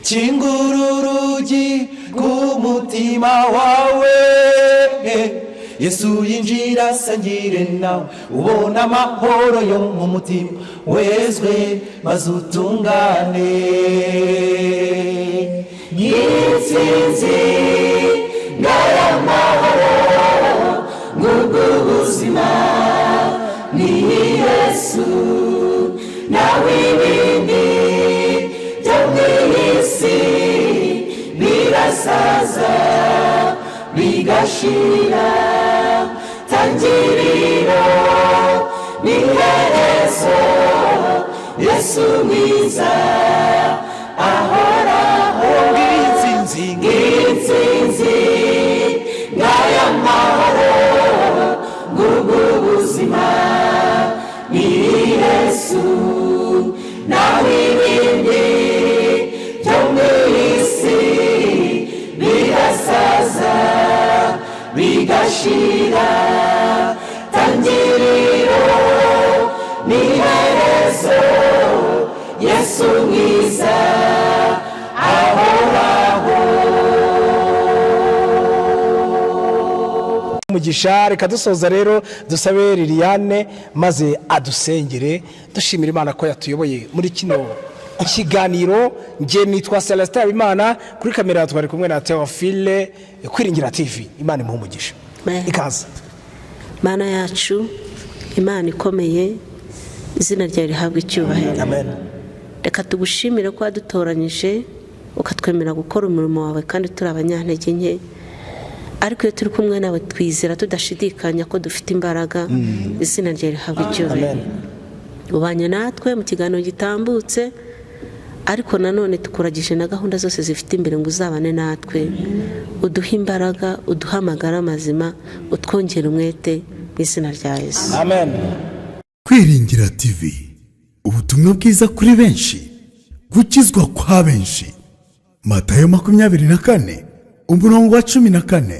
kingura urugi rw'umutima wawe, Yesu yinjira asangire nawe, ubona amahoro yo mu mutima wezwe maze utungane. Ngitsinzi ngaya mahoro ngubw'ubuzima ni Yesu, nawe ibindi byo mw'isi birasaza bigashira, tangiriro n'iherezo Yesu mwiza ahoraho. Ngitsinzi ngaya mahoro ngubw'ubuzima ni Yesu, nawe ibindi byo mw'isi birasaza bigashira, tangiriro n'iherezo Yesu mwiza ahoraho. umugisha. Reka dusoza rero dusabe Liliane maze adusengere, dushimira Imana ko yatuyoboye muri kino ikiganiro. Nge nitwa Celestin Habimana, kuri kamera twari kumwe na Theophile. Kwiringira TV, Imana imuhe umugisha. Ikaze. Mana yacu, Imana ikomeye, izina ryawe rihabwa icyubahiro. Amen. Reka tugushimire ko wadutoranyije ukatwemera gukora umurimo wawe kandi turi abanyantege nke, ariko iyo turi kumwe nawe twizera tudashidikanya ko dufite imbaraga. Izina ryawe rihabwa icyubahiro. Ubanye natwe mu kiganiro gitambutse, ariko nanone tukuragije na gahunda zose zifite imbere ngo uzabane natwe, uduhe imbaraga, uduhe amagara mazima, utwongere umwete mu izina rya Yesu. Amen. Kwiringira TV, ubutumwa bwiza kuri benshi, gukizwa kwa benshi. Matayo 24:14.